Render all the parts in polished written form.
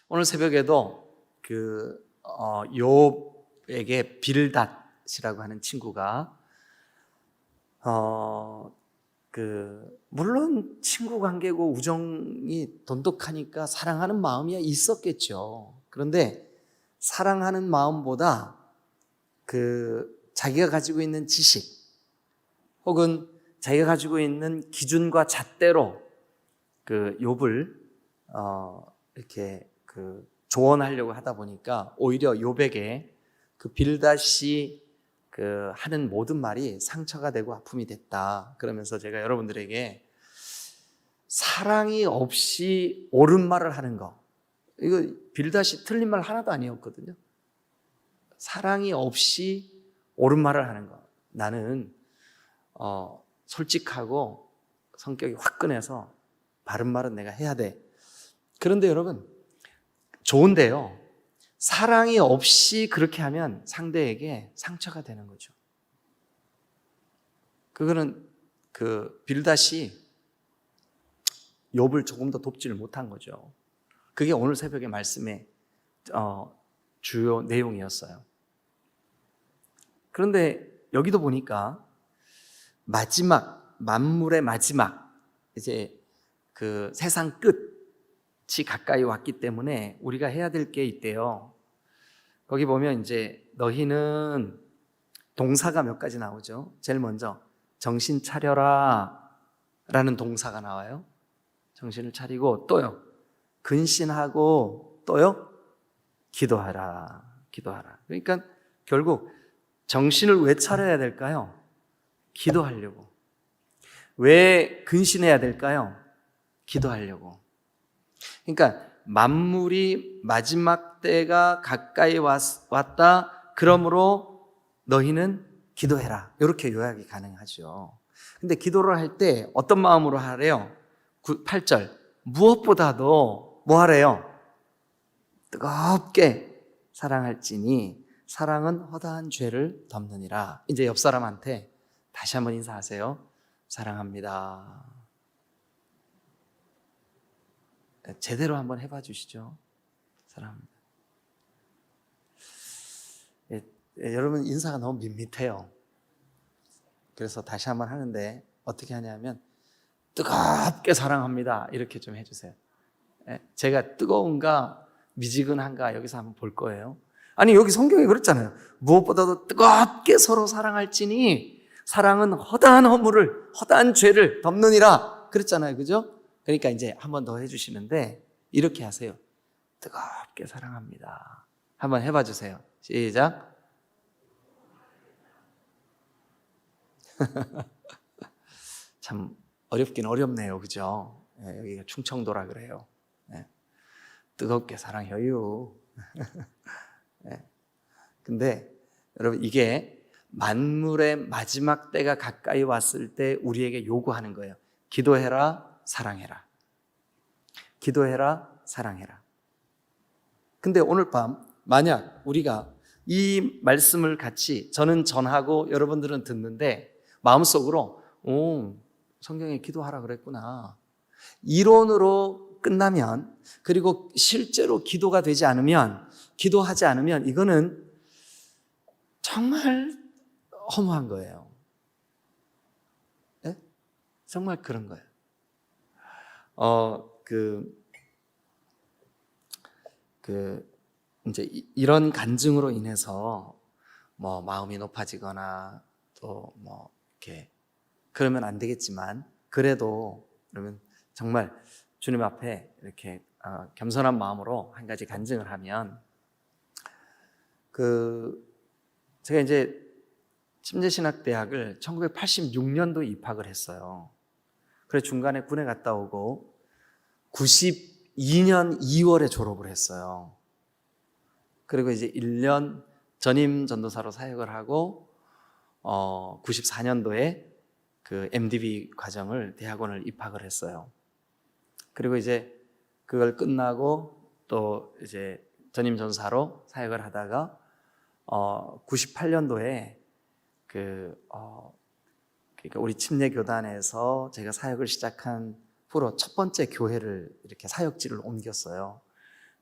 오늘 새벽에도 욥에게 빌닷이라고 하는 친구가 물론 친구 관계고 우정이 돈독하니까 사랑하는 마음이 있었겠죠. 그런데 사랑하는 마음보다 자기가 가지고 있는 지식 혹은 자기가 가지고 있는 기준과 잣대로 욥을 이렇게 조언하려고 하다 보니까 오히려 욥에게 빌닷이 하는 모든 말이 상처가 되고 아픔이 됐다. 그러면서 제가 여러분들에게 사랑이 없이 옳은 말을 하는 거, 이거 빌닷이 틀린 말 하나도 아니었거든요. 사랑이 없이 옳은 말을 하는 거. 나는 솔직하고 성격이 화끈해서 바른 말은 내가 해야 돼. 그런데 여러분, 좋은데요, 사랑이 없이 그렇게 하면 상대에게 상처가 되는 거죠. 그거는 빌닷이 욥을 조금 더 돕지를 못한 거죠. 그게 오늘 새벽의 말씀의 주요 내용이었어요. 그런데 여기도 보니까 만물의 마지막, 이제 세상 끝이 가까이 왔기 때문에 우리가 해야 될 게 있대요. 거기 보면 이제 너희는 동사가 몇 가지 나오죠. 제일 먼저 정신 차려라 라는 동사가 나와요. 정신을 차리고, 또요 근신하고, 또요 기도하라. 그러니까 결국 정신을 왜 차려야 될까요? 기도하려고. 왜 근신해야 될까요? 기도하려고. 그러니까 만물이 마지막 때가 가까이 왔다. 그러므로 너희는 기도해라. 이렇게 요약이 가능하죠. 근데 기도를 할 때 어떤 마음으로 하래요? 8절. 무엇보다도 뭐 하래요? 뜨겁게 사랑할지니 사랑은 허다한 죄를 덮느니라. 이제 옆 사람한테 다시 한번 인사하세요. 사랑합니다. 제대로 한번 해봐 주시죠. 사랑합니다. 여러분, 인사가 너무 밋밋해요. 그래서 다시 한번 하는데 어떻게 하냐면 뜨겁게 사랑합니다 이렇게 좀 해주세요. 제가 뜨거운가 미지근한가 여기서 한번 볼 거예요. 아니, 여기 성경에 그랬잖아요. 무엇보다도 뜨겁게 서로 사랑할지니 사랑은 허다한 죄를 덮느니라 그랬잖아요. 그죠? 그러니까 이제 한 번 더 해주시는데 이렇게 하세요. 뜨겁게 사랑합니다. 한번 해봐 주세요. 시작. 참 어렵긴 어렵네요. 그죠? 여기가 충청도라 그래요. 뜨겁게 사랑해요. 근데 여러분, 이게 만물의 마지막 때가 가까이 왔을 때 우리에게 요구하는 거예요. 기도해라, 사랑해라. 기도해라, 사랑해라. 근데 오늘 밤 만약 우리가 이 말씀을 같이 저는 전하고 여러분들은 듣는데 마음속으로 성경에 기도하라 그랬구나, 이론으로 끝나면, 그리고 실제로 기도하지 않으면 이거는 정말 허무한 거예요. 네? 정말 그런 거예요. 이제 이런 간증으로 인해서 뭐 마음이 높아지거나 또 뭐 이렇게 그러면 안 되겠지만, 그래도 그러면 정말 주님 앞에 이렇게 겸손한 마음으로 한 가지 간증을 하면, 제가 이제 침례신학대학을 1986년도 입학을 했어요. 그래서 중간에 군에 갔다 오고 92년 2월에 졸업을 했어요. 그리고 이제 1년 전임 전도사로 사역을 하고 94년도에 MDB 과정을 대학원을 입학을 했어요. 그리고 이제 그걸 끝나고 또 이제 전임 전사로 사역을 하다가 98년도에 그러니까 우리 침례교단에서 제가 사역을 시작한 후로 첫 번째 교회를 이렇게 사역지를 옮겼어요.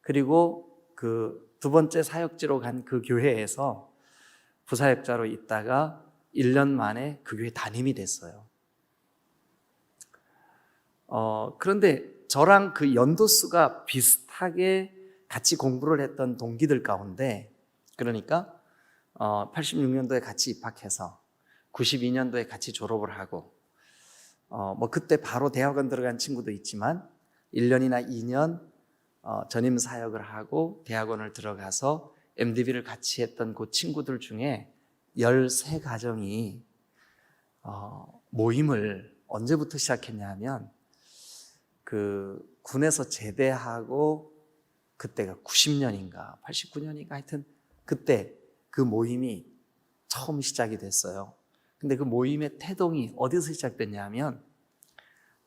그리고 그 두 번째 사역지로 간 그 교회에서 부사역자로 있다가 1년 만에 그 교회 담임이 됐어요. 그런데 저랑 그 연도수가 비슷하게 같이 공부를 했던 동기들 가운데, 그러니까 86년도에 같이 입학해서 92년도에 같이 졸업을 하고, 뭐 그때 바로 대학원 들어간 친구도 있지만 1년이나 2년 전임 사역을 하고 대학원을 들어가서 MDB를 같이 했던 그 친구들 중에 13가정이 모임을 언제부터 시작했냐 하면 그 군에서 제대하고 그때가 90년인가 89년인가 하여튼 그때 그 모임이 처음 시작이 됐어요. 근데 그 모임의 태동이 어디서 시작됐냐 하면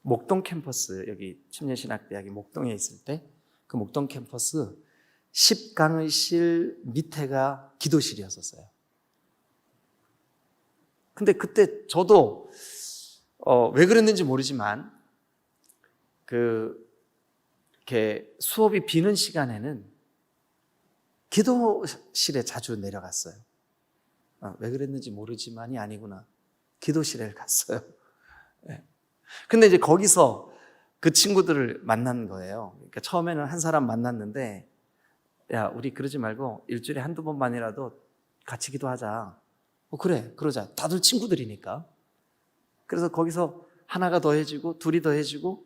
목동 캠퍼스, 여기 침례신학대학이 목동에 있을 때 그 목동 캠퍼스 10강의실 밑에가 기도실이었었어요. 근데 그때 저도 왜 그랬는지 모르지만 이렇게 수업이 비는 시간에는 기도실에 자주 내려갔어요. 왜 그랬는지 모르지만이 아니구나. 기도실에 갔어요. 네. 근데 이제 거기서 그 친구들을 만난 거예요. 그러니까 처음에는 한 사람 만났는데, 야, 우리 그러지 말고 일주일에 한두 번만이라도 같이 기도하자. 그래, 그러자. 다들 친구들이니까. 그래서 거기서 하나가 더해지고 둘이 더해지고,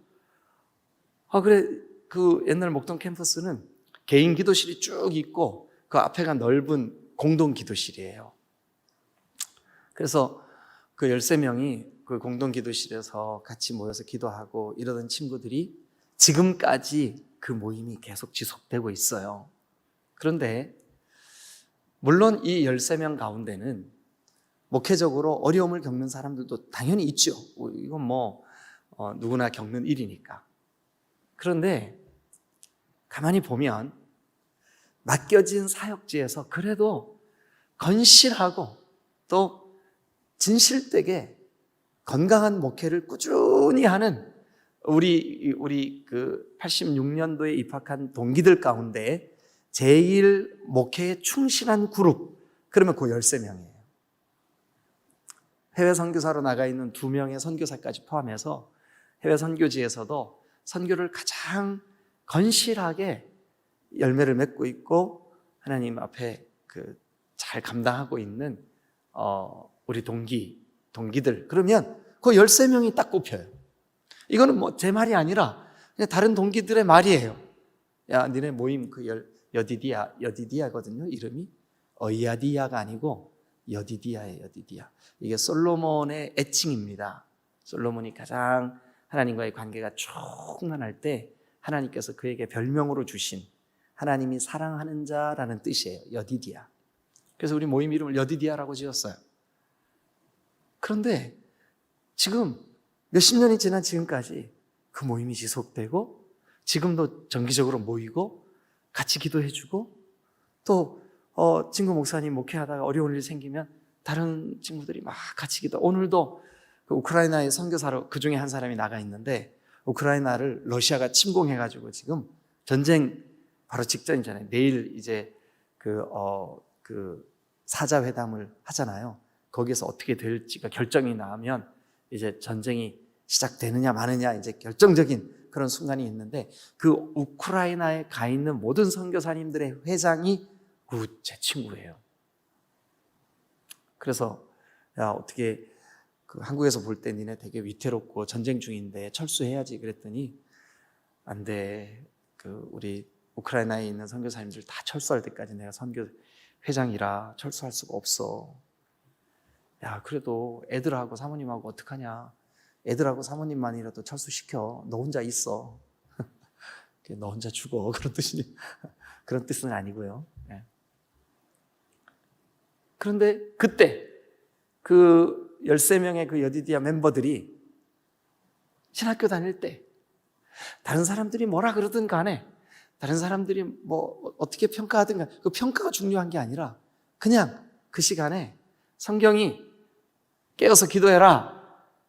그래, 그 옛날 목동 캠퍼스는 개인 기도실이 쭉 있고 그 앞에가 넓은 공동 기도실이에요. 그래서 그 13명이 그 공동 기도실에서 같이 모여서 기도하고 이러던 친구들이 지금까지 그 모임이 계속 지속되고 있어요. 그런데 물론 이 13명 가운데는 목회적으로 어려움을 겪는 사람들도 당연히 있죠. 이건 뭐 누구나 겪는 일이니까. 그런데 가만히 보면 맡겨진 사역지에서 그래도 건실하고 또 진실되게 건강한 목회를 꾸준히 하는 우리 그 86년도에 입학한 동기들 가운데 제일 목회에 충실한 그룹, 그러면 그 13명이에요. 해외 선교사로 나가 있는 2명의 선교사까지 포함해서 해외 선교지에서도 선교를 가장 건실하게 열매를 맺고 있고 하나님 앞에 잘 감당하고 있는 우리 동기들, 그러면 그 13명이 딱 꼽혀요. 이거는 뭐 제 말이 아니라 그냥 다른 동기들의 말이에요. 야, 니네 모임 여디디아거든요. 이름이 어이아디아가 아니고 여디디아예요. 여디디아. 이게 솔로몬의 애칭입니다. 솔로몬이 가장 하나님과의 관계가 충만할 때 하나님께서 그에게 별명으로 주신 하나님이 사랑하는 자라는 뜻이에요. 여디디아. 그래서 우리 모임 이름을 여디디아라고 지었어요. 그런데 지금 몇십 년이 지난 지금까지 그 모임이 지속되고 지금도 정기적으로 모이고 같이 기도해주고 또 친구 목사님 목회하다가 어려운 일 생기면 다른 친구들이 막 같이 기도. 오늘도 그 우크라이나의 선교사로 그 중에 한 사람이 나가 있는데 우크라이나를 러시아가 침공해가지고 지금 전쟁 바로 직전이잖아요. 내일 이제 그 사자회담을 하잖아요. 거기에서 어떻게 될지가 결정이 나면 이제 전쟁이 시작되느냐 마느냐 이제 결정적인 그런 순간이 있는데 그 우크라이나에 가 있는 모든 선교사님들의 회장이 제 친구예요. 그래서 야, 어떻게 한국에서 볼 때 니네 되게 위태롭고 전쟁 중인데 철수해야지 그랬더니 안 돼. 우리 우크라이나에 있는 선교사님들 다 철수할 때까지 내가 선교 회장이라 철수할 수가 없어. 야, 그래도 애들하고 사모님하고 어떡하냐. 애들하고 사모님만이라도 철수시켜. 너 혼자 있어. 너 혼자 죽어. 그런 뜻은 아니고요. 네. 그런데 그때 그 13명의 그 여디디아 멤버들이 신학교 다닐 때 다른 사람들이 뭐라 그러든 간에 다른 사람들이 뭐 어떻게 평가하든 간에 그 평가가 중요한 게 아니라 그냥 그 시간에 성경이 깨어서 기도해라.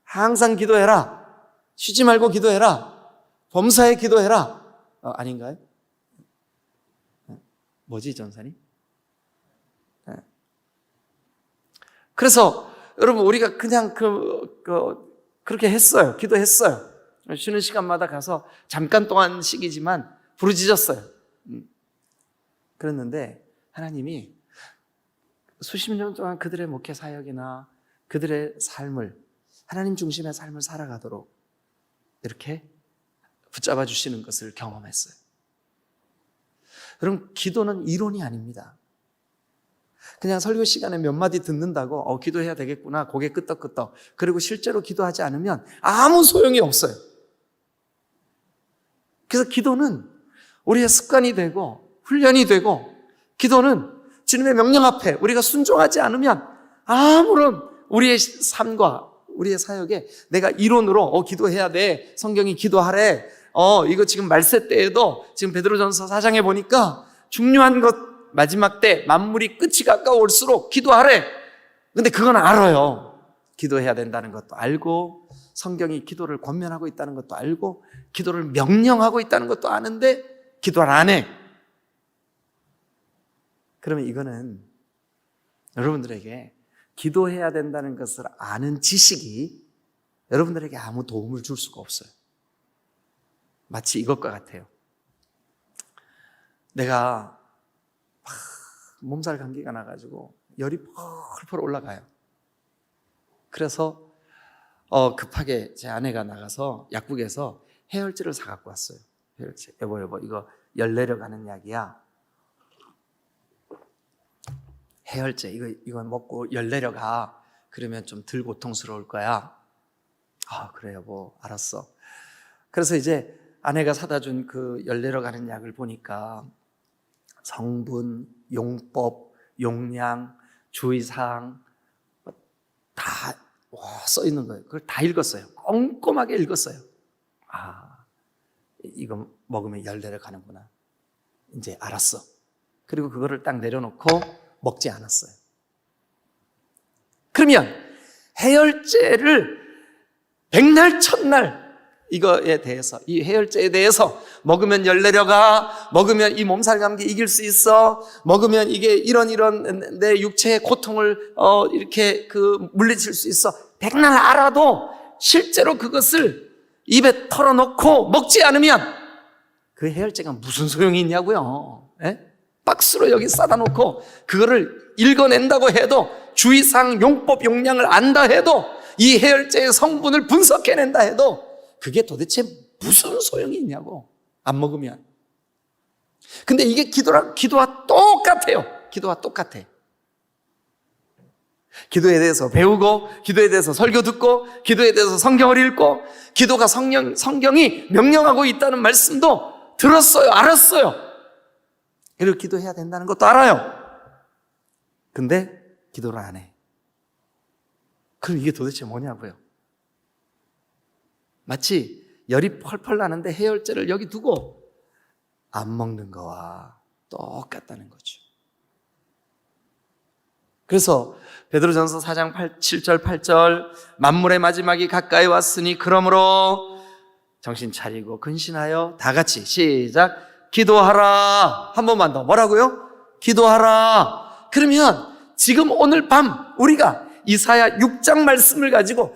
항상 기도해라. 쉬지 말고 기도해라. 범사에 기도해라. 아닌가요? 뭐지, 전사님? 네. 그래서 여러분 우리가 그냥 그렇게 했어요. 기도했어요. 쉬는 시간마다 가서 잠깐 동안씩이지만 부르짖었어요. 그랬는데 하나님이 수십 년 동안 그들의 목회 사역이나 그들의 삶을, 하나님 중심의 삶을 살아가도록 이렇게 붙잡아 주시는 것을 경험했어요. 여러분, 기도는 이론이 아닙니다. 그냥 설교 시간에 몇 마디 듣는다고 기도해야 되겠구나, 고개 끄덕끄덕, 그리고 실제로 기도하지 않으면 아무 소용이 없어요. 그래서 기도는 우리의 습관이 되고 훈련이 되고, 기도는 주님의 명령 앞에 우리가 순종하지 않으면 아무런 우리의 삶과 우리의 사역에 내가 이론으로 기도해야 돼, 성경이 기도하래, 이거 지금 말세 때에도 지금 베드로전서 4장에 보니까 중요한 것, 마지막 때 만물이 끝이 가까울수록 기도하래. 근데 그건 알아요. 기도해야 된다는 것도 알고, 성경이 기도를 권면하고 있다는 것도 알고, 기도를 명령하고 있다는 것도 아는데 기도를 안 해. 그러면 이거는 여러분들에게 기도해야 된다는 것을 아는 지식이 여러분들에게 아무 도움을 줄 수가 없어요. 마치 이것과 같아요. 내가 몸살 감기가 나가지고 열이 펄펄 올라가요. 그래서 급하게 제 아내가 나가서 약국에서 해열제를 사갖고 왔어요. 해열제. 여보 이거 열 내려가는 약이야. 해열제 이거 먹고 열 내려가. 그러면 좀 덜 고통스러울 거야. 그래 여보, 알았어. 그래서 이제 아내가 사다 준 그 열 내려가는 약을 보니까 성분, 용법, 용량, 주의사항 다 써 있는 거예요. 그걸 다 읽었어요. 꼼꼼하게 읽었어요. 이거 먹으면 열 내려가는구나. 이제 알았어. 그리고 그거를 딱 내려놓고 먹지 않았어요. 그러면 해열제를 백날 첫날 이거에 대해서, 이 해열제에 대해서 먹으면 열 내려가, 먹으면 이 몸살 감기 이길 수 있어, 먹으면 이게 이런 내 육체의 고통을 이렇게 물리칠 수 있어, 백날 알아도 실제로 그것을 입에 털어놓고 먹지 않으면 그 해열제가 무슨 소용이 있냐고요. 박스로 여기 싸다 놓고 그거를 읽어낸다고 해도, 주의사항, 용법, 용량을 안다 해도, 이 해열제의 성분을 분석해낸다 해도 그게 도대체 무슨 소용이 있냐고, 안 먹으면. 근데 이게 기도와 똑같아요. 기도와 똑같아. 기도에 대해서 배우고, 기도에 대해서 설교 듣고, 기도에 대해서 성경을 읽고, 기도가 성경이 명령하고 있다는 말씀도 들었어요. 알았어요. 그리고 기도해야 된다는 것도 알아요. 근데 기도를 안 해. 그럼 이게 도대체 뭐냐고요. 마치 열이 펄펄 나는데 해열제를 여기 두고 안 먹는 거와 똑같다는 거죠. 그래서 베드로전서 4장 7절 8절, 만물의 마지막이 가까이 왔으니 그러므로 정신 차리고 근신하여 다 같이 시작, 기도하라. 한 번만 더. 뭐라고요? 기도하라. 그러면 지금 오늘 밤 우리가 이사야 6장 말씀을 가지고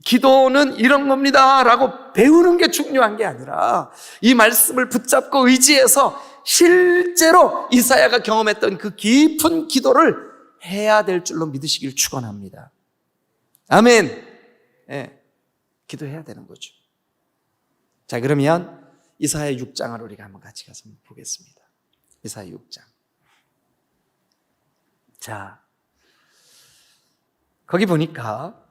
기도는 이런 겁니다 라고 배우는 게 중요한 게 아니라, 이 말씀을 붙잡고 의지해서 실제로 이사야가 경험했던 그 깊은 기도를 해야 될 줄로 믿으시길 축원합니다. 아멘. 기도해야 되는 거죠. 자, 그러면 이사야 6장을 우리가 한번 같이 가서 보겠습니다. 이사야 6장. 자, 거기 보니까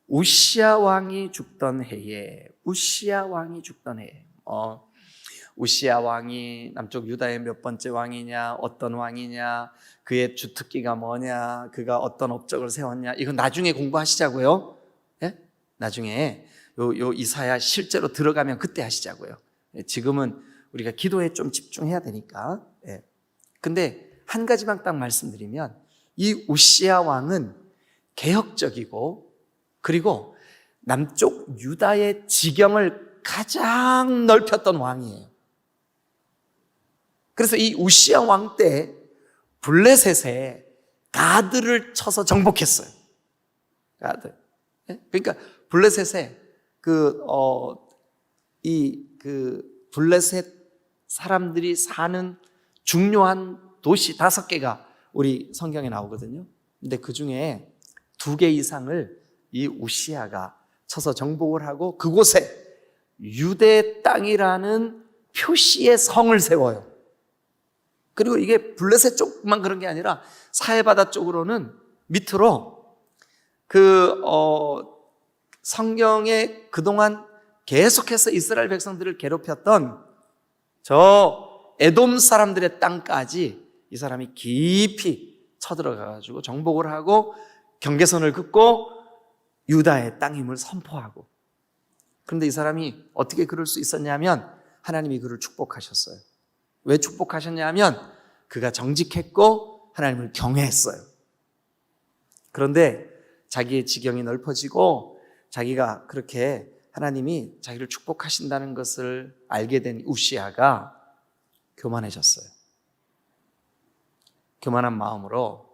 우시야 왕이 죽던 해에, 우시야 왕이 남쪽 유다의 몇 번째 왕이냐, 어떤 왕이냐, 그의 주특기가 뭐냐, 그가 어떤 업적을 세웠냐, 이건 나중에 공부하시자고요. 나중에 요 이사야 실제로 들어가면 그때 하시자고요. 지금은 우리가 기도에 좀 집중해야 되니까. 근데 한 가지만 딱 말씀드리면, 이 우시야 왕은 개혁적이고, 그리고 남쪽 유다의 지경을 가장 넓혔던 왕이에요. 그래서 이 우시야 왕 때 블레셋에 가드를 쳐서 정복했어요. 가드. 그러니까 블레셋에 블레셋 사람들이 사는 중요한 도시 5개가 우리 성경에 나오거든요. 근데 그 중에 2개 이상을 이 우시야가 쳐서 정복을 하고 그곳에 유대 땅이라는 표시의 성을 세워요. 그리고 이게 블레셋 쪽만 그런 게 아니라 사해바다 쪽으로는 밑으로 성경에 그동안 계속해서 이스라엘 백성들을 괴롭혔던 저 에돔 사람들의 땅까지 이 사람이 깊이 쳐들어가가지고 정복을 하고 경계선을 긋고 유다의 땅임을 선포하고, 그런데 이 사람이 어떻게 그럴 수 있었냐면 하나님이 그를 축복하셨어요. 왜 축복하셨냐면 그가 정직했고 하나님을 경외했어요. 그런데 자기의 지경이 넓어지고 자기가 그렇게 하나님이 자기를 축복하신다는 것을 알게 된 우시야가 교만해졌어요. 교만한 마음으로,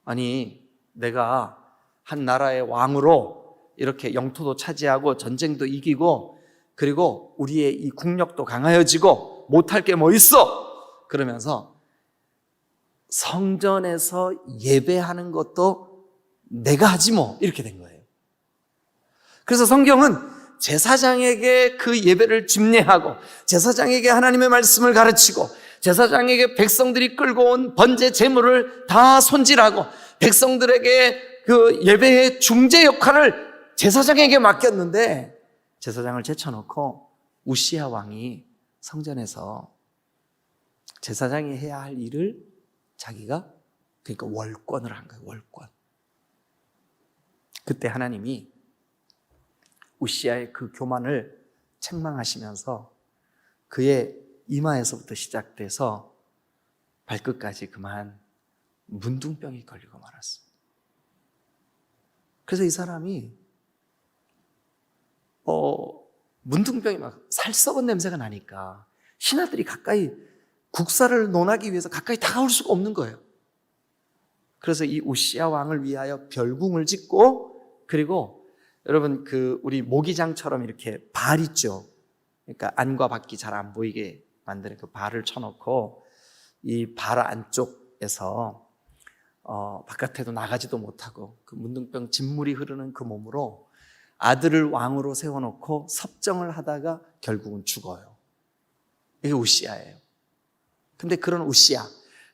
아니 내가 한 나라의 왕으로 이렇게 영토도 차지하고 전쟁도 이기고 그리고 우리의 이 국력도 강하여지고 못할 게 뭐 있어? 그러면서 성전에서 예배하는 것도 내가 하지 뭐, 이렇게 된 거예요. 그래서 성경은 제사장에게 그 예배를 집례하고 제사장에게 하나님의 말씀을 가르치고 제사장에게 백성들이 끌고 온 번제 제물을 다 손질하고 백성들에게 그 예배의 중재 역할을 제사장에게 맡겼는데 제사장을 제쳐놓고 우시야 왕이 성전에서 제사장이 해야 할 일을 자기가, 그러니까 월권을 한 거예요. 월권. 그때 하나님이 우시야의 그 교만을 책망하시면서 그의 이마에서부터 시작돼서 발끝까지 그만 문둥병이 걸리고 말았어요. 그래서 이 사람이 문둥병이 막 살썩은 냄새가 나니까 신하들이 가까이 국사를 논하기 위해서 가까이 다가올 수가 없는 거예요. 그래서 이 우시야 왕을 위하여 별궁을 짓고, 그리고 여러분 우리 모기장처럼 이렇게 발 있죠. 그러니까 안과 밖이 잘 안 보이게 만드는 그 발을 쳐놓고 이 발 안쪽에서 바깥에도 나가지도 못하고 그 문둥병 진물이 흐르는 그 몸으로 아들을 왕으로 세워놓고 섭정을 하다가 결국은 죽어요. 이게 우시야예요. 근데 그런 우시야,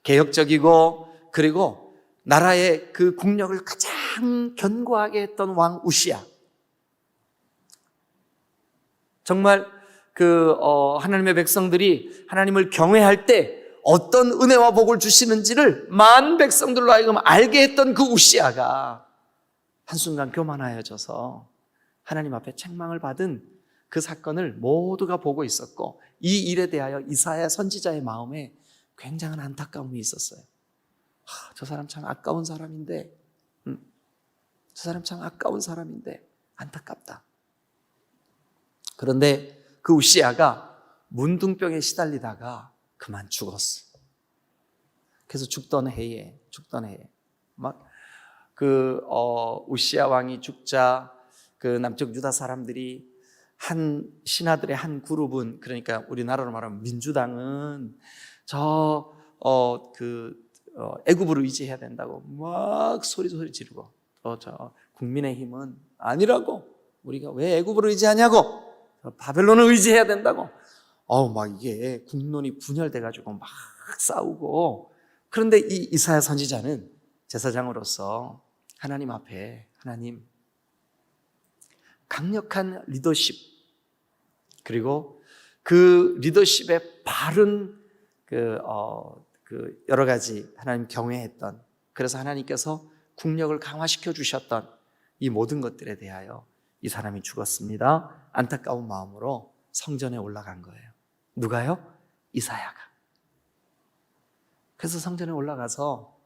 개혁적이고 그리고 나라의 그 국력을 가장 견고하게 했던 왕 우시야, 정말 하나님의 백성들이 하나님을 경외할 때 어떤 은혜와 복을 주시는지를 만 백성들로 하여금 알게 했던 그 우시야가 한순간 교만하여져서 하나님 앞에 책망을 받은 그 사건을 모두가 보고 있었고, 이 일에 대하여 이사야 선지자의 마음에 굉장한 안타까움이 있었어요. 저 사람 참 아까운 사람인데, 저 사람 참 아까운 사람인데 안타깝다. 그런데 그 우시야가 문둥병에 시달리다가 그만 죽었어. 그래서 죽던 해에 막 우시야 왕이 죽자 그 남쪽 유다 사람들이 신하들의 한 그룹은, 그러니까 우리나라로 말하면 민주당은 애굽을 의지해야 된다고 막 소리 지르고, 저 국민의힘은 아니라고, 우리가 왜 애굽을 의지하냐고, 바벨론을 의지해야 된다고, 막 이게 국론이 분열돼가지고 막 싸우고. 그런데 이 이사야 선지자는 제사장으로서 하나님 앞에, 하나님, 강력한 리더십, 그리고 그 리더십의 바른 여러 가지 하나님 경외했던, 그래서 하나님께서 국력을 강화시켜 주셨던 이 모든 것들에 대하여 이 사람이 죽었습니다. 안타까운 마음으로 성전에 올라간 거예요. 누가요? 이사야가. 그래서 성전에 올라가서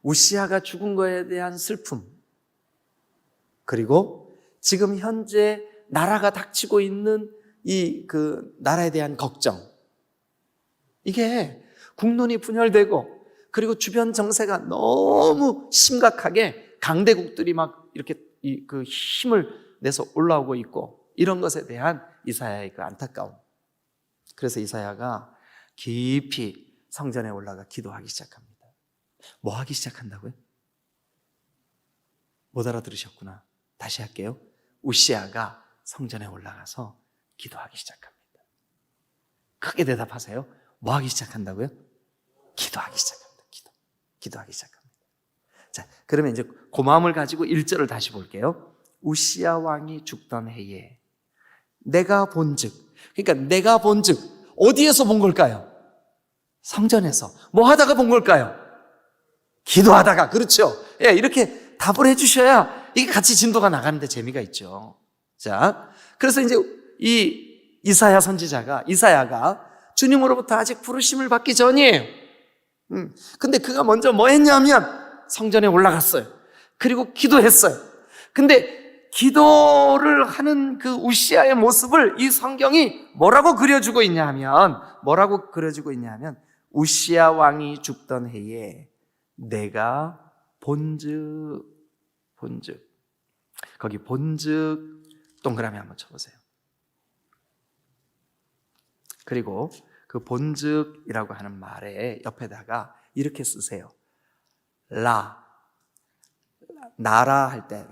우시야가 죽은 거에 대한 슬픔, 그리고 지금 현재 나라가 닥치고 있는 이 나라에 대한 걱정, 이게 국론이 분열되고 그리고 주변 정세가 너무 심각하게 강대국들이 막 이렇게 그 힘을 내서 올라오고 있고 이런 것에 대한 이사야의 그 안타까움. 그래서 이사야가 깊이 성전에 올라가 기도하기 시작합니다. 뭐 하기 시작한다고요? 못 알아들으셨구나. 다시 할게요. 우시아가 성전에 올라가서 기도하기 시작합니다. 크게 대답하세요. 뭐 하기 시작한다고요? 기도하기 시작합니다. 기도하기 시작합니다. 자, 그러면 이제 그 마음을 가지고 1절을 다시 볼게요. 우시아 왕이 죽던 해에 내가 본즉, 그러니까 내가 본즉 어디에서 본 걸까요? 성전에서. 뭐 하다가 본 걸까요? 기도하다가. 그렇죠. 예, 이렇게 답을 해주셔야 이게 같이 진도가 나가는데 재미가 있죠. 자, 그래서 이제 이 이사야가 주님으로부터 아직 부르심을 받기 전이에요. 근데 그가 먼저 뭐 했냐면 성전에 올라갔어요. 그리고 기도했어요. 근데 기도를 하는 그 우시아의 모습을 이 성경이 뭐라고 그려주고 있냐면 우시아 왕이 죽던 해에 내가 본즉 거기 본즉 동그라미 한번 쳐보세요. 그리고 그 본즉이라고 하는 말에 옆에다가 이렇게 쓰세요. 나라 할 때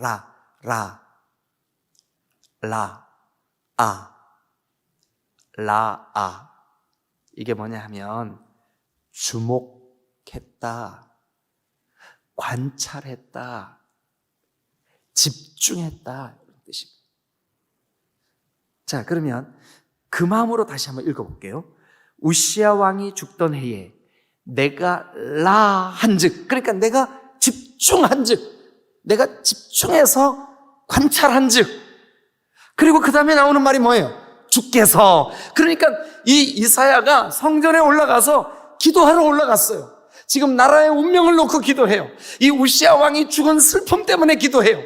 라아 이게 뭐냐 하면 주목했다, 관찰했다, 집중했다 이런 뜻입니다. 자, 그러면 그 마음으로 다시 한번 읽어볼게요. 우시아 왕이 죽던 해에 내가 한즉, 그러니까 내가 집중한즉, 내가 집중해서 관찰한즉, 그리고 그 다음에 나오는 말이 뭐예요? 주께서. 그러니까 이 이사야가 성전에 올라가서 기도하러 올라갔어요. 지금 나라의 운명을 놓고 기도해요. 이 우시아 왕이 죽은 슬픔 때문에 기도해요.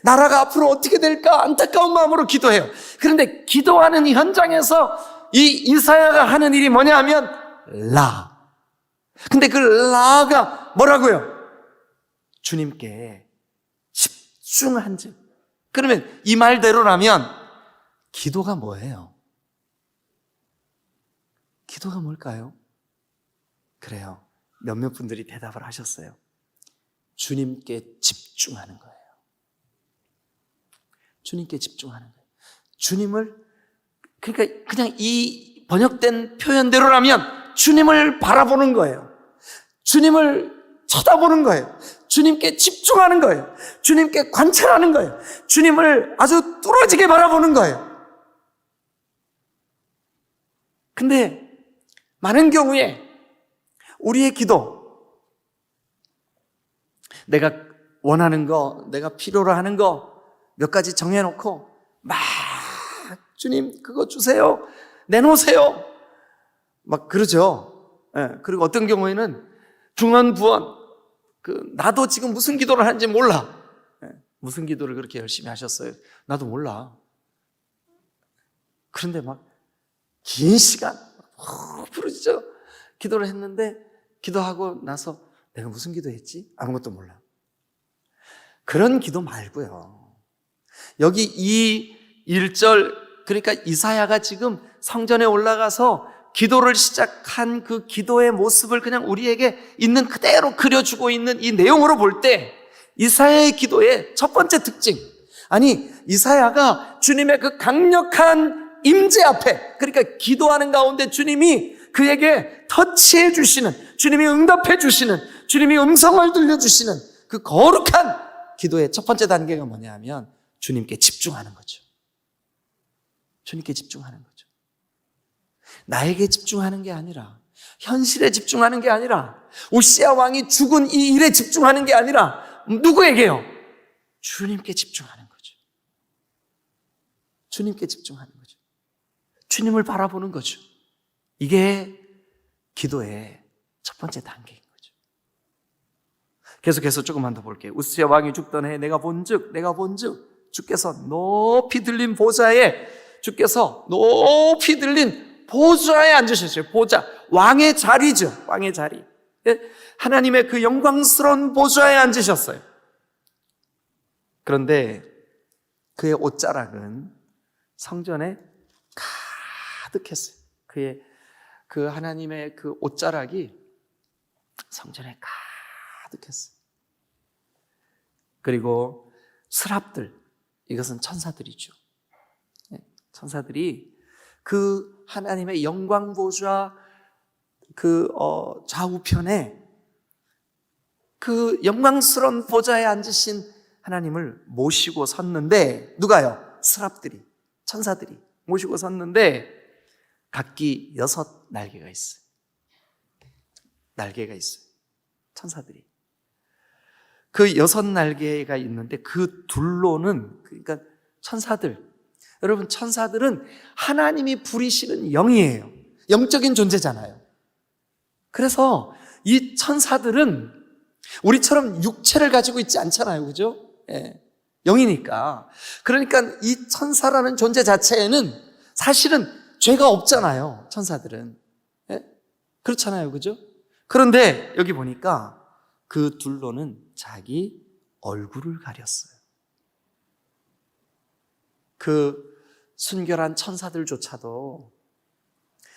나라가 앞으로 어떻게 될까 안타까운 마음으로 기도해요. 그런데 기도하는 이 현장에서 이 이사야가 하는 일이 뭐냐 하면 근데 그 라가 뭐라고요? 주님께 집중한즉. 그러면 이 말대로라면 기도가 뭐예요? 기도가 뭘까요? 그래요. 몇몇 분들이 대답을 하셨어요. 주님께 집중하는 거예요. 주님께 집중하는 거예요. 주님을, 그러니까 그냥 이 번역된 표현대로라면 주님을 바라보는 거예요. 주님을 쳐다보는 거예요. 주님께 집중하는 거예요. 주님께 관찰하는 거예요. 주님을 아주 뚫어지게 바라보는 거예요. 근데 많은 경우에 우리의 기도, 내가 원하는 거, 내가 필요로 하는 거 몇 가지 정해놓고 막 주님 그거 주세요, 내놓으세요 막 그러죠. 예, 그리고 어떤 경우에는 중언부언, 나도 지금 무슨 기도를 하는지 몰라. 예, 무슨 기도를 그렇게 열심히 하셨어요? 나도 몰라. 그런데 막 긴 시간 부르짖어 기도를 했는데 기도하고 나서 내가 무슨 기도했지? 아무것도 몰라. 그런 기도 말고요. 여기 이 1절, 그러니까 이사야가 지금 성전에 올라가서 기도를 시작한 그 기도의 모습을 그냥 우리에게 있는 그대로 그려주고 있는 이 내용으로 볼 때 이사야의 기도의 첫 번째 특징, 아니 이사야가 주님의 그 강력한 임재 앞에, 그러니까 기도하는 가운데 주님이 그에게 터치해 주시는, 주님이 응답해 주시는, 주님이 음성을 들려주시는 그 거룩한 기도의 첫 번째 단계가 뭐냐 하면 주님께 집중하는 거죠. 주님께 집중하는 거죠. 나에게 집중하는 게 아니라, 현실에 집중하는 게 아니라, 우시아 왕이 죽은 이 일에 집중하는 게 아니라 누구에게요? 주님께 집중하는 거죠. 주님께 집중하는 거죠. 주님을 바라보는 거죠. 이게 기도의 첫 번째 단계인 거죠. 계속해서 조금만 더 볼게요. 우시아 왕이 죽던 해에 내가 본즉 주께서 높이 들린 보좌에, 주께서 높이 들린 보좌에 앉으셨어요. 보좌, 왕의 자리죠. 왕의 자리. 하나님의 그 영광스러운 보좌에 앉으셨어요. 그런데 그의 옷자락은 성전에 가득했어요. 그 하나님의 그 옷자락이 성전에 가득했어요. 그리고 스랍들, 이것은 천사들이죠. 천사들이 그 하나님의 영광 보좌 그 좌우편에 그 영광스러운 보좌에 앉으신 하나님을 모시고 섰는데, 누가요? 스랍들이, 천사들이 모시고 섰는데 각기 6 날개가 있어요. 날개가 있어요. 천사들이. 그 6 날개가 있는데 그 둘로는, 그러니까 천사들, 여러분 천사들은 하나님이 부리시는 영이에요. 영적인 존재잖아요. 그래서 이 천사들은 우리처럼 육체를 가지고 있지 않잖아요. 그죠? 예. 영이니까. 그러니까 이 천사라는 존재 자체에는 사실은 죄가 없잖아요. 천사들은. 예? 그렇잖아요. 그죠? 그런데 여기 보니까 그 둘로는 자기 얼굴을 가렸어요. 그 순결한 천사들조차도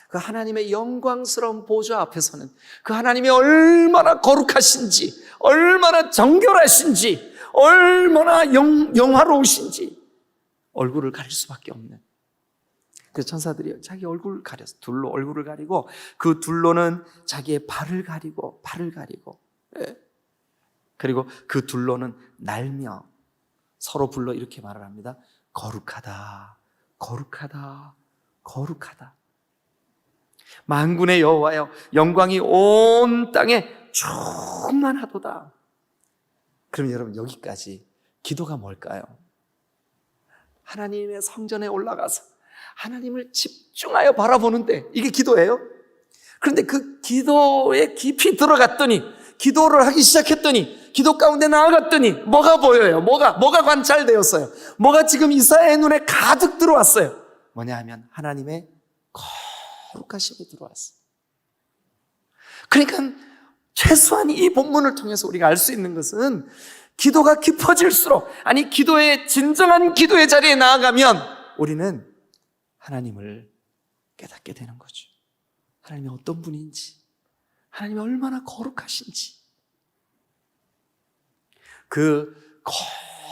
그 하나님의 영광스러운 보좌 앞에서는 그 하나님이 얼마나 거룩하신지, 얼마나 정결하신지, 얼마나 영화로우신지 얼굴을 가릴 수밖에 없는, 그 천사들이 자기 얼굴을 가렸어. 둘로 얼굴을 가리고, 그 둘로는 자기의 발을 가리고, 예. 그리고 그 둘로는 날며 서로 불러 이렇게 말을 합니다. 거룩하다, 거룩하다, 거룩하다. 만군의 여호와여, 영광이 온 땅에 충만하도다. 그럼 여러분, 여기까지 기도가 뭘까요? 하나님의 성전에 올라가서 하나님을 집중하여 바라보는데 이게 기도예요? 그런데 그 기도에 깊이 들어갔더니, 기도를 하기 시작했더니, 기도 가운데 나아갔더니 뭐가 보여요? 뭐가 관찰되었어요? 뭐가 지금 이사야의 눈에 가득 들어왔어요? 뭐냐 하면 하나님의 거룩하심이 들어왔어요. 그러니까 최소한 이 본문을 통해서 우리가 알 수 있는 것은, 기도가 깊어질수록, 아니 기도의 진정한 기도의 자리에 나아가면 우리는 하나님을 깨닫게 되는 거죠. 하나님이 어떤 분인지, 하나님이 얼마나 거룩하신지, 그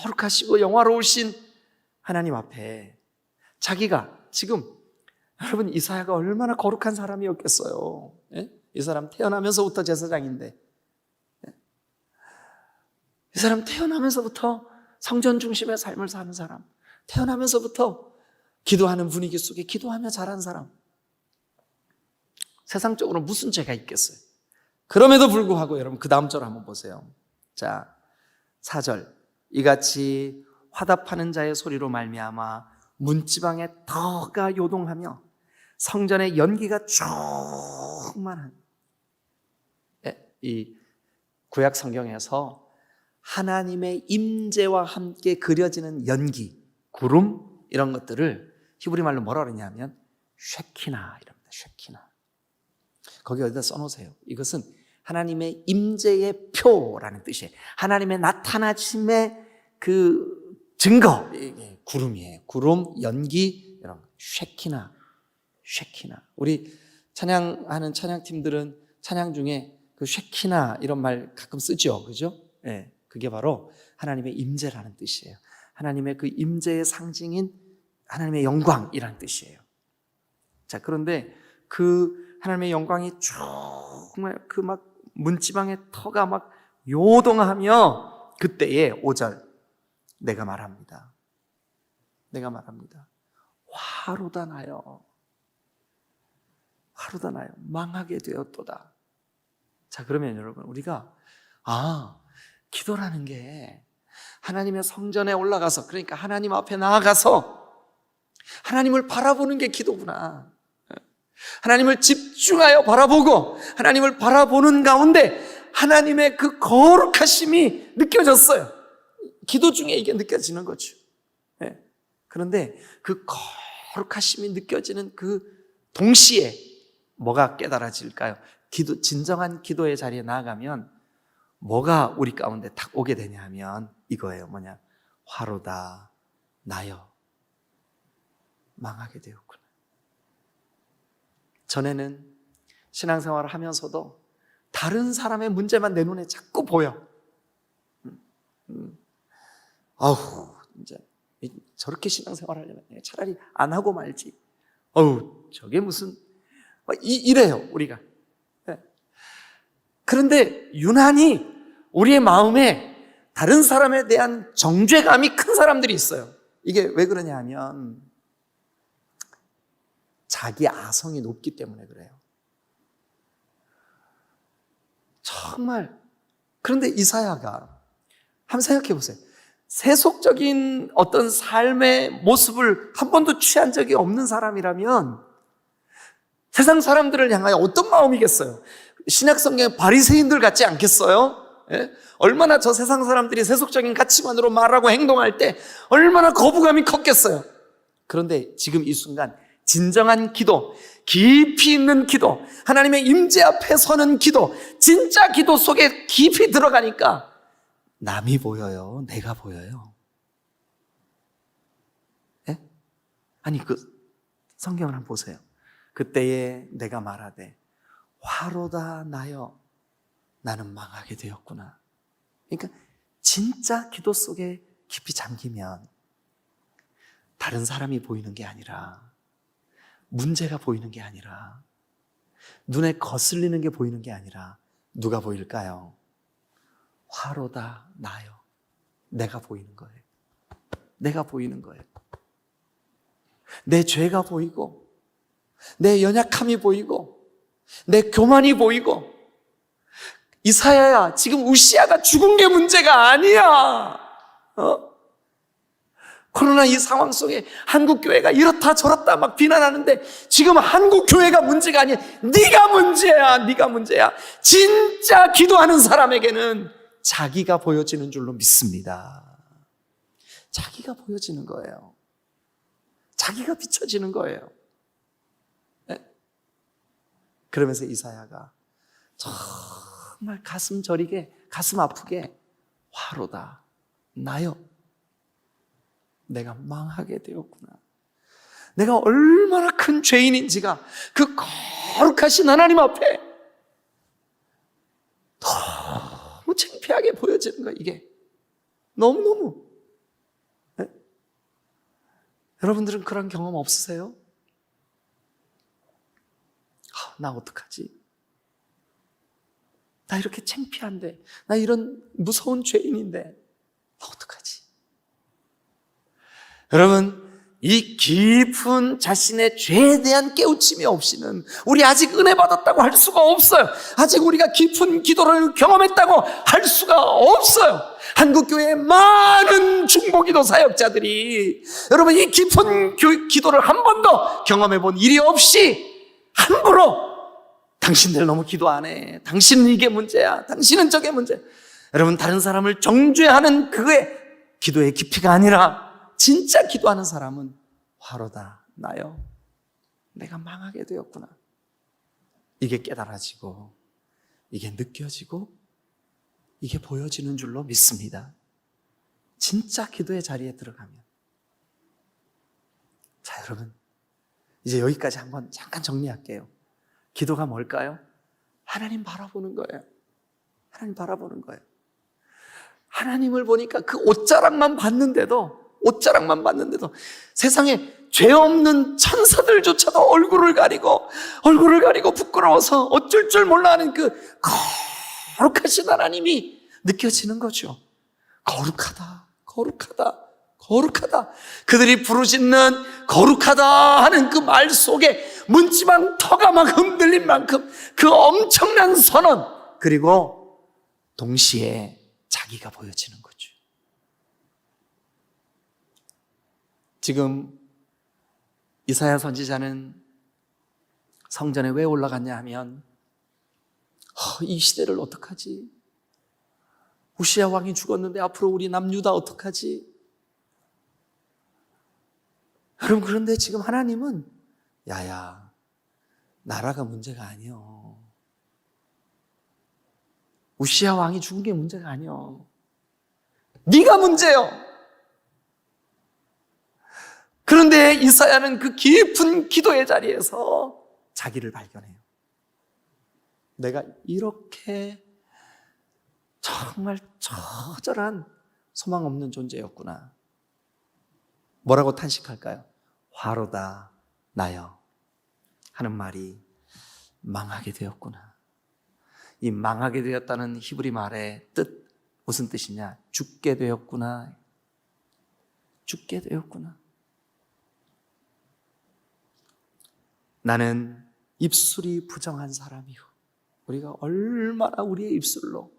거룩하시고 영화로우신 하나님 앞에 자기가 지금, 여러분 이사야가 얼마나 거룩한 사람이었겠어요. 예? 이 사람 태어나면서부터 제사장인데, 예? 이 사람 태어나면서부터 성전 중심의 삶을 사는 사람, 태어나면서부터 기도하는 분위기 속에 기도하며 자란 사람, 세상적으로 무슨 죄가 있겠어요? 그럼에도 불구하고 여러분 그 다음 절 한번 보세요. 자, 4절, 이같이 화답하는 자의 소리로 말미암아 문지방에 터가 요동하며 성전의 연기가 충만한, 이 구약 성경에서 하나님의 임재와 함께 그려지는 연기, 구름, 이런 것들을 히브리 말로 뭐라 그러냐면 쉐키나 이랍니다. 쉐키나. 거기 어디다 써놓으세요. 이것은 하나님의 임재의 표라는 뜻이에요. 하나님의 나타나심의 그 증거, 이게 구름이에요. 구름, 연기, 이런 쉐키나. 우리 찬양하는 찬양팀들은 찬양 중에 그 쉐키나 이런 말 가끔 쓰죠. 그죠? 예, 그게 바로 하나님의 임재라는 뜻이에요. 하나님의 그 임재의 상징인 하나님의 영광이라는 뜻이에요. 자, 그런데 그 하나님의 영광이 정말 그 막 문지방의 터가 막 요동하며, 그때에 5절, 내가 말합니다. 화로다 나여 망하게 되었도다. 자, 그러면 여러분, 우리가 기도라는 게 하나님의 성전에 올라가서, 그러니까 하나님 앞에 나아가서 하나님을 바라보는 게 기도구나. 하나님을 집중하여 바라보고 하나님을 바라보는 가운데 하나님의 그 거룩하심이 느껴졌어요. 기도 중에 이게 느껴지는 거죠. 그런데 그 거룩하심이 느껴지는 그 동시에 뭐가 깨달아질까요? 진정한 기도의 자리에 나아가면 뭐가 우리 가운데 딱 오게 되냐 하면 이거예요. 뭐냐? 화로다 나여 망하게 되었구나. 전에는 신앙생활을 하면서도 다른 사람의 문제만 내 눈에 자꾸 보여. 아우, 이제 저렇게 신앙생활 하려면 차라리 안 하고 말지. 저게 무슨 이래요 우리가. 그런데 유난히 우리의 마음에 다른 사람에 대한 정죄감이 큰 사람들이 있어요. 이게 왜 그러냐 하면 자기 아성이 높기 때문에 그래요. 정말. 그런데 이사야가 한번 생각해 보세요. 세속적인 어떤 삶의 모습을 한 번도 취한 적이 없는 사람이라면 세상 사람들을 향하여 어떤 마음이겠어요? 신약 성경의 바리새인들 같지 않겠어요? 예? 얼마나 저 세상 사람들이 세속적인 가치관으로 말하고 행동할 때 얼마나 거부감이 컸겠어요. 그런데 지금 이 순간 진정한 기도, 깊이 있는 기도, 하나님의 임재 앞에 서는 기도, 진짜 기도 속에 깊이 들어가니까 남이 보여요? 내가 보여요? 예? 아니 성경을 한번 보세요. 그때에 내가 말하되 화로다 나여 나는 망하게 되었구나. 그러니까 진짜 기도 속에 깊이 잠기면 다른 사람이 보이는 게 아니라, 문제가 보이는 게 아니라, 눈에 거슬리는 게 보이는 게 아니라 누가 보일까요? 화로다 나여. 내가 보이는 거예요. 내가 보이는 거예요. 내 죄가 보이고, 내 연약함이 보이고, 내 교만이 보이고. 이사야야, 지금 우시아가 죽은 게 문제가 아니야. 코로나 이 상황 속에 한국 교회가 이렇다 저렇다 막 비난하는데 지금 한국 교회가 문제가 아니야. 네가 문제야. 네가 문제야. 진짜 기도하는 사람에게는 자기가 보여지는 줄로 믿습니다. 자기가 보여지는 거예요. 자기가 비춰지는 거예요. 네? 그러면서 이사야가 정말 가슴 저리게, 가슴 아프게 화로다 나여 내가 망하게 되었구나. 내가 얼마나 큰 죄인인지가 그 거룩하신 하나님 앞에 너무 창피하게 보여지는 거야. 이게 너무너무. 네? 여러분들은 그런 경험 없으세요? 나 어떡하지? 나 이렇게 창피한데, 나 이런 무서운 죄인인데 나 어떡하지? 여러분, 이 깊은 자신의 죄에 대한 깨우침이 없이는 우리 아직 은혜 받았다고 할 수가 없어요. 아직 우리가 깊은 기도를 경험했다고 할 수가 없어요. 한국교회의 많은 중보기도 사역자들이 여러분 이 깊은 기도를 한 번도 경험해 본 일이 없이 함부로 당신들 너무 기도 안 해. 당신은 이게 문제야. 당신은 저게 문제야. 여러분, 다른 사람을 정죄하는 그의 기도의 깊이가 아니라 진짜 기도하는 사람은 화로다 나여 내가 망하게 되었구나. 이게 깨달아지고 이게 느껴지고 이게 보여지는 줄로 믿습니다. 진짜 기도의 자리에 들어가면. 자, 여러분, 이제 여기까지 한번 잠깐 정리할게요. 기도가 뭘까요? 하나님 바라보는 거예요. 하나님 바라보는 거예요. 하나님을 보니까 그 옷자락만 봤는데도 세상에 죄 없는 천사들조차도 얼굴을 가리고 부끄러워서 어쩔 줄 몰라 하는 그 거룩하신 하나님이 느껴지는 거죠. 거룩하다. 그들이 부르짖는 거룩하다 하는 그 말 속에 문지방 터가 막 흔들린 만큼 그 엄청난 선언, 그리고 동시에 자기가 보여지는 거죠. 지금 이사야 선지자는 성전에 왜 올라갔냐 하면 이 시대를 어떡하지? 우시아 왕이 죽었는데 앞으로 우리 남유다 어떡하지? 여러분, 그런데 지금 하나님은 야야 나라가 문제가 아니요. 우시야 왕이 죽은 게 문제가 아니요. 네가 문제요. 그런데 이사야는 그 깊은 기도의 자리에서 자기를 발견해요. 내가 이렇게 정말 처절한 소망 없는 존재였구나. 뭐라고 탄식할까요? 화로다 나여 하는 말이 망하게 되었구나. 이 망하게 되었다는 히브리 말의 뜻, 무슨 뜻이냐? 죽게 되었구나. 죽게 되었구나. 나는 입술이 부정한 사람이요. 우리가 얼마나 우리의 입술로.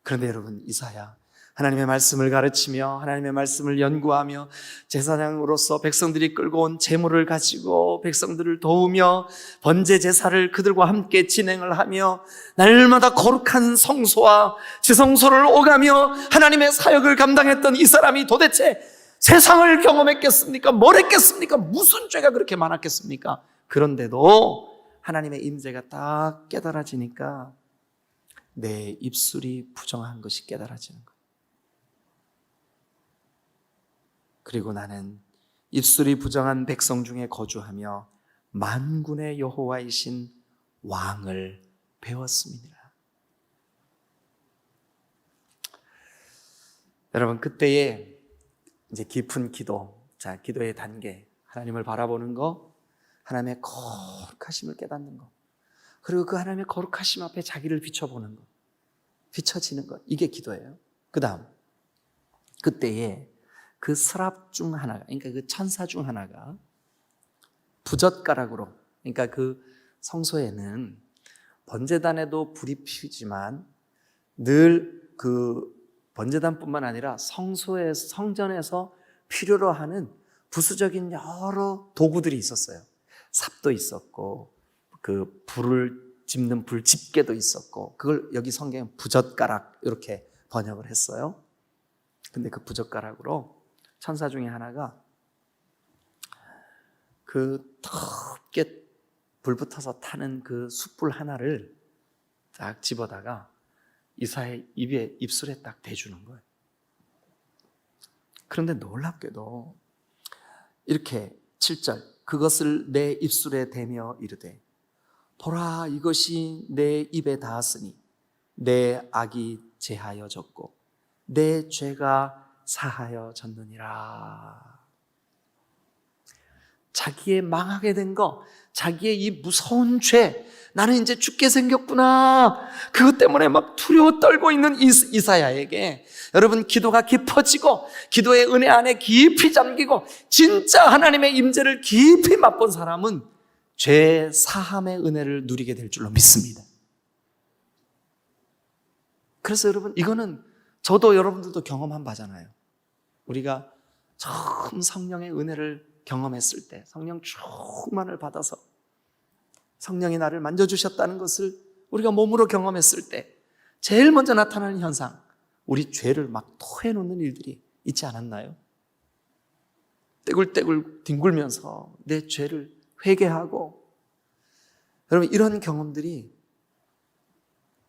그런데 여러분, 이사야 하나님의 말씀을 가르치며 하나님의 말씀을 연구하며 제사장으로서 백성들이 끌고 온 제물을 가지고 백성들을 도우며 번제 제사를 그들과 함께 진행을 하며 날마다 거룩한 성소와 지성소를 오가며 하나님의 사역을 감당했던 이 사람이 도대체 세상을 경험했겠습니까? 뭘 했겠습니까? 무슨 죄가 그렇게 많았겠습니까? 그런데도 하나님의 임재가 딱 깨달아지니까 내 입술이 부정한 것이 깨달아지는 거예요. 그리고 나는 입술이 부정한 백성 중에 거주하며 만군의 여호와이신 왕을 배웠습니다. 여러분, 그때의 이제 깊은 기도, 자, 기도의 단계, 하나님을 바라보는 거, 하나님의 거룩하심을 깨닫는 거, 그리고 그 하나님의 거룩하심 앞에 자기를 비춰보는 것, 비춰지는 것, 이게 기도예요. 그 다음, 그때에 그 서랍 중 하나가, 그러니까 그 천사 중 하나가 부젓가락으로, 그러니까 그 성소에는 번제단에도 불이 피우지만 늘 그 번제단뿐만 아니라 성전에서 필요로 하는 부수적인 여러 도구들이 있었어요. 삽도 있었고, 그 불을 집는 불집게도 있었고, 그걸 여기 성경에 부젓가락 이렇게 번역을 했어요. 근데 그 부젓가락으로 천사 중에 하나가 그 덥게 불 붙어서 타는 그 숯불 하나를 딱 집어다가 이사야의 입술에 딱 대주는 거예요. 그런데 놀랍게도 이렇게 7절, 그것을 내 입술에 대며 이르되 보라, 이것이 내 입에 닿았으니 내 악이 제하여졌고 내 죄가 사하여졌느니라. 자기의 망하게 된 거, 자기의 이 무서운 죄, 나는 이제 죽게 생겼구나, 그것 때문에 막 두려워 떨고 있는 이사야에게 여러분, 기도가 깊어지고 기도의 은혜 안에 깊이 잠기고 진짜 하나님의 임재를 깊이 맛본 사람은 죄 사함의 은혜를 누리게 될 줄로 믿습니다. 그래서 여러분, 이거는 저도 여러분들도 경험한 바잖아요. 우리가 처음 성령의 은혜를 경험했을 때, 성령 충만을 받아서 성령이 나를 만져주셨다는 것을 우리가 몸으로 경험했을 때 제일 먼저 나타나는 현상, 우리 죄를 막 토해놓는 일들이 있지 않았나요? 떼굴떼굴 뒹굴면서 내 죄를 회개하고, 여러분, 이런 경험들이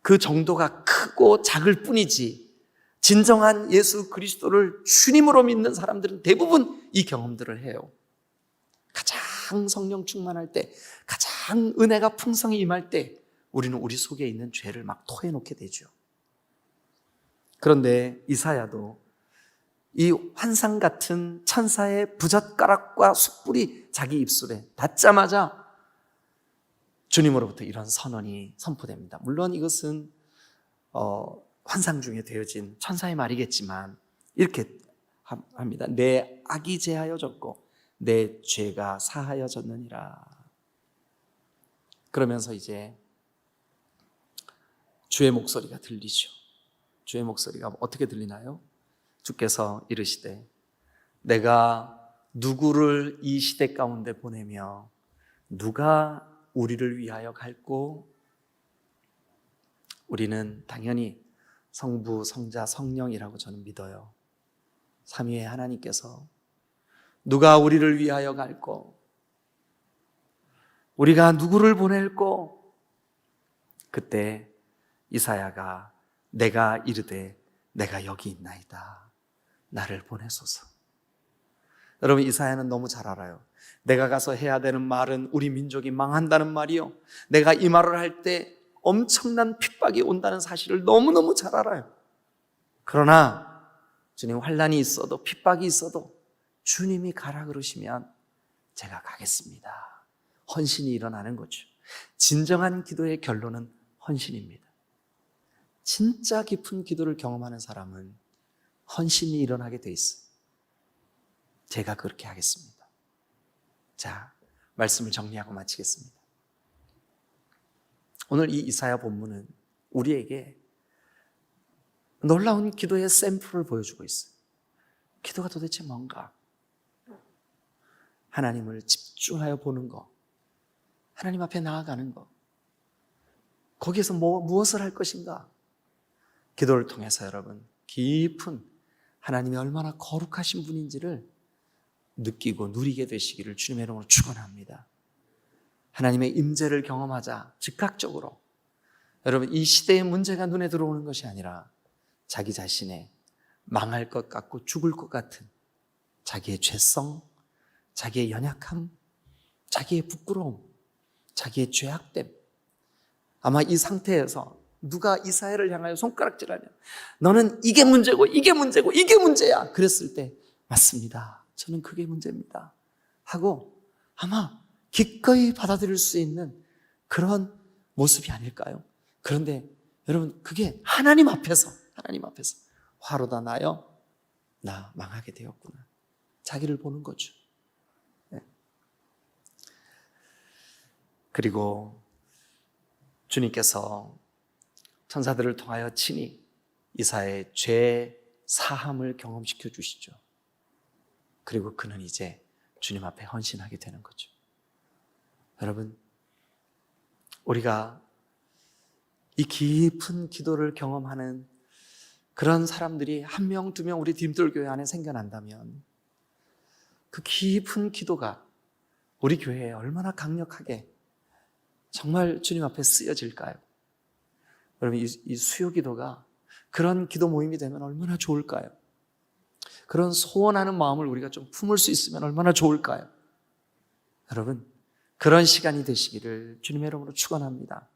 그 정도가 크고 작을 뿐이지, 진정한 예수 그리스도를 주님으로 믿는 사람들은 대부분 이 경험들을 해요. 가장 성령 충만할 때, 가장 은혜가 풍성히 임할 때 우리는 우리 속에 있는 죄를 막 토해놓게 되죠. 그런데 이사야도 이 환상 같은 천사의 부젓가락과 숯불이 자기 입술에 닿자마자 주님으로부터 이런 선언이 선포됩니다. 물론 이것은 환상 중에 되어진 천사의 말이겠지만 이렇게 합니다. 내 악이 제하여졌고 내 죄가 사하여졌느니라. 그러면서 이제 주의 목소리가 들리죠. 주의 목소리가 어떻게 들리나요? 주께서 이르시되 내가 누구를 이 시대 가운데 보내며 누가 우리를 위하여 갈고, 우리는 당연히 성부, 성자, 성령이라고 저는 믿어요. 삼위의 하나님께서 누가 우리를 위하여 갈고, 우리가 누구를 보낼꼬? 그때 이사야가 내가 이르되 내가 여기 있나이다. 나를 보내소서. 여러분, 이사야는 너무 잘 알아요. 내가 가서 해야 되는 말은 우리 민족이 망한다는 말이요, 내가 이 말을 할 때 엄청난 핍박이 온다는 사실을 너무너무 잘 알아요. 그러나 주님, 환난이 있어도 핍박이 있어도 주님이 가라 그러시면 제가 가겠습니다. 헌신이 일어나는 거죠. 진정한 기도의 결론은 헌신입니다. 진짜 깊은 기도를 경험하는 사람은 헌신이 일어나게 돼 있어요. 제가 그렇게 하겠습니다. 자, 말씀을 정리하고 마치겠습니다. 오늘 이 이사야 본문은 우리에게 놀라운 기도의 샘플을 보여주고 있어요. 기도가 도대체 뭔가? 하나님을 집중하여 보는 것, 하나님 앞에 나아가는 것, 거기에서 무엇을 할 것인가? 기도를 통해서 여러분, 깊은 하나님이 얼마나 거룩하신 분인지를 느끼고 누리게 되시기를 주님의 이름으로 축원합니다. 하나님의 임재를 경험하자 즉각적으로 여러분, 이 시대의 문제가 눈에 들어오는 것이 아니라 자기 자신의 망할 것 같고 죽을 것 같은 자기의 죄성, 자기의 연약함, 자기의 부끄러움, 자기의 죄악됨, 아마 이 상태에서 누가 이사야를 향하여 손가락질하냐, 너는 이게 문제고 이게 문제고 이게 문제야, 그랬을 때 맞습니다, 저는 그게 문제입니다 하고 아마 기꺼이 받아들일 수 있는 그런 모습이 아닐까요? 그런데 여러분, 그게 하나님 앞에서 화로다 나여 나 망하게 되었구나, 자기를 보는 거죠. 그리고 주님께서 천사들을 통하여 친히 이사야의 죄 사함을 경험시켜 주시죠. 그리고 그는 이제 주님 앞에 헌신하게 되는 거죠. 여러분, 우리가 이 깊은 기도를 경험하는 그런 사람들이 한 명, 두 명 우리 디딤돌교회 안에 생겨난다면 그 깊은 기도가 우리 교회에 얼마나 강력하게 정말 주님 앞에 쓰여질까요? 여러분, 이 수요 기도가 그런 기도 모임이 되면 얼마나 좋을까요? 그런 소원하는 마음을 우리가 좀 품을 수 있으면 얼마나 좋을까요? 여러분, 그런 시간이 되시기를 주님의 이름으로 축원합니다.